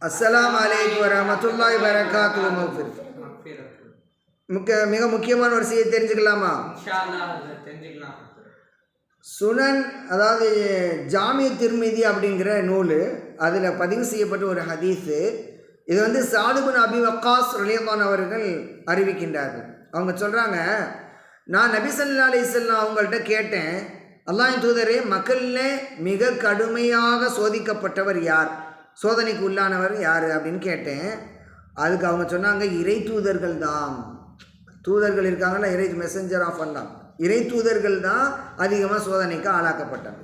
அஸ்ஸலாமு அலைக்கும் வரஹ்மத்துல்லாஹி வபரகாத்துஹு. மிக முக்கியமான ஒரு செய்தியை தெரிஞ்சுக்கலாமா? சுனன், அதாவது ஜாமி திர்மிதி அப்படிங்கிற நூல், அதில் பதிவு செய்யப்பட்ட ஒரு ஹதீஸு. இது வந்து சாத் இப்னு அபி வக்காஸ் ரலியல்லாஹு அன்ஹு அவர்கள் அறிவிக்கின்றார்கள். அவங்க சொல்கிறாங்க, நான் நபி ஸல்லல்லாஹு அலைஹி வஸல்லம் அவங்கள்ட்ட கேட்டேன், அல்லாஹ்வின் தூதரே, மக்களிலே மிக கடுமையாக சோதிக்கப்பட்டவர் யார், சோதனைக்கு உள்ளானவர் யார் அப்படின்னு கேட்டேன். அதுக்கு அவங்க சொன்னாங்க, இறை தூதர்கள் தான். தூதர்கள் இருக்காங்களா, இறை மெசஞ்சர் ஆஃப் அல்லாஹ், இறை தூதர்கள் தான் அதிகமாக சோதனைக்கு ஆளாக்கப்பட்டாங்க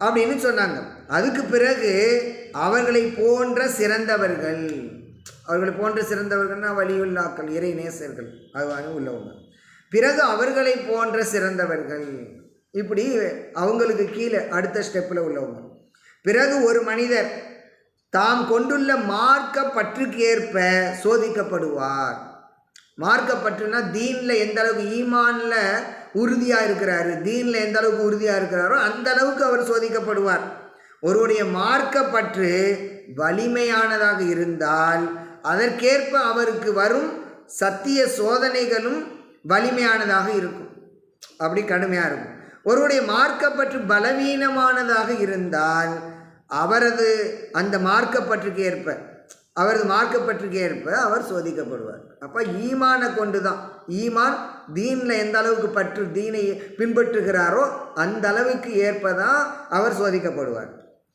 அப்படின்னு சொன்னாங்க. அதுக்கு பிறகு அவர்களை போன்ற சிறந்தவர்கள், அவர்களை போன்ற சிறந்தவர்கள்னா வலியுல்லாக்கள், இறை நேசர்கள், அது உள்ளவங்க. பிறகு அவர்களை போன்ற சிறந்தவர்கள், இப்படி அவங்களுக்கு கீழே அடுத்த ஸ்டெப்பில் உள்ளவங்க. பிறகு ஒரு மனிதர் தாம் கொண்டுள்ள மார்க்க பற்றுக்கு ஏற்ப சோதிக்கப்படுவார். மார்க்கப்பற்றுனா தீனில் எந்த அளவுக்கு, ஈமானில் உறுதியாக இருக்கிறாரு, தீனில் எந்த அளவுக்கு உறுதியாக இருக்கிறாரோ அந்த அளவுக்கு அவர் சோதிக்கப்படுவார். ஒருவருடைய மார்க்கப்பற்று வலிமையானதாக இருந்தால் அதற்கேற்ப அவருக்கு வரும் சத்திய சோதனைகளும் வலிமையானதாக இருக்கும், அப்படி கடுமையாக இருக்கும். ஒருவருடைய மார்க்கப்பற்று பலவீனமானதாக இருந்தால் அவரது அந்த மார்க்கப்பற்றுக்கு ஏற்ப, அவரது மார்க்கப்பற்றுக்கு ஏற்ப அவர் சோதிக்கப்படுவார். அப்போ ஈமானை கொண்டு தான், ஈமான் தீனில் எந்த அளவுக்கு பற்று, தீனை பின்பற்றுகிறாரோ அந்த அளவுக்கு ஏற்பதான் அவர் சோதிக்கப்படுவார்.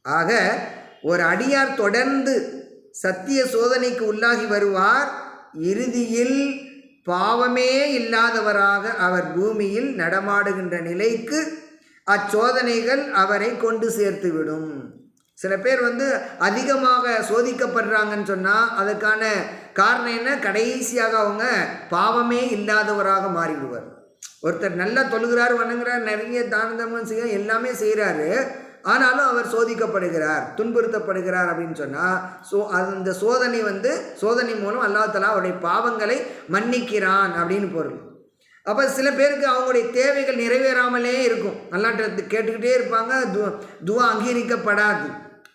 ஆக ஒரு அடியார் தொடர்ந்து சத்திய சோதனைக்கு உள்ளாகி வருவார். இறுதியில் பாவமே இல்லாதவராக அவர் பூமியில் நடமாடுகின்ற நிலைக்கு அச்சோதனைகள் அவரை கொண்டு சேர்த்துவிடும். சில பேர் வந்து அதிகமாக சோதிக்கப்படுறாங்கன்னு சொன்னால் அதுக்கான காரணம் என்ன, கடைசியாக அவங்க பாவமே இல்லாதவராக மாறிவிடுவார். ஒருத்தர் நல்லா தொழுகிறார், வணங்குறார், நிறைய தானதமம் செய்ய எல்லாமே செய்கிறாரு, ஆனாலும் அவர் சோதிக்கப்படுகிறார், துன்புறுத்தப்படுகிறார் அப்படின்னு சொன்னால் அந்த சோதனை வந்து சோதனை மூலம் அல்லாஹ் தஆலா அவருடைய பாவங்களை மன்னிக்கிறான் அப்படின்னு பொருள். அப்போ சில பேருக்கு அவங்களுடைய தேவைகள் நிறைவேறாமலே இருக்கும், அல்லாஹ்ட்ட கேட்டுக்கிட்டே இருப்பாங்க, துவா அங்கீகரிக்கப்படாது.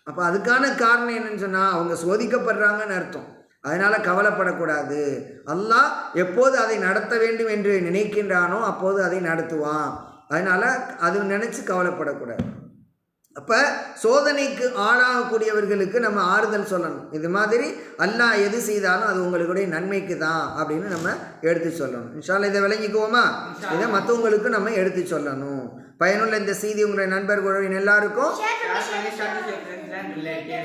அப்போ அதுக்கான காரணம் என்னன்னு சொன்னால் அவங்க சோதிக்கப்படுறாங்கன்னு அர்த்தம். அதனால் கவலைப்படக்கூடாது. அல்லாஹ் எப்போது அதை நடத்த வேண்டும் என்று நினைக்கின்றானோ அப்போது அதை நடத்துவான். அதனால் அது நினச்சி கவலைப்படக்கூடாது. அப்போ சோதனைக்கு ஆளாகக்கூடியவர்களுக்கு நம்ம ஆறுதல் சொல்லணும். இது மாதிரி அல்லாஹ் எது செய்தாலும் அது உங்களுடைய நன்மைக்கு தான் அப்படின்னு நம்ம எடுத்து சொல்லணும். இன்ஷா அல்லாஹ் இதை விளங்கிக்குவோமா? இதை மற்றவங்களுக்கு நம்ம எடுத்து சொல்லணும். பயனுள்ள இந்த செய்தி உங்களுடைய நண்பர்களுடைய எல்லாருக்கும்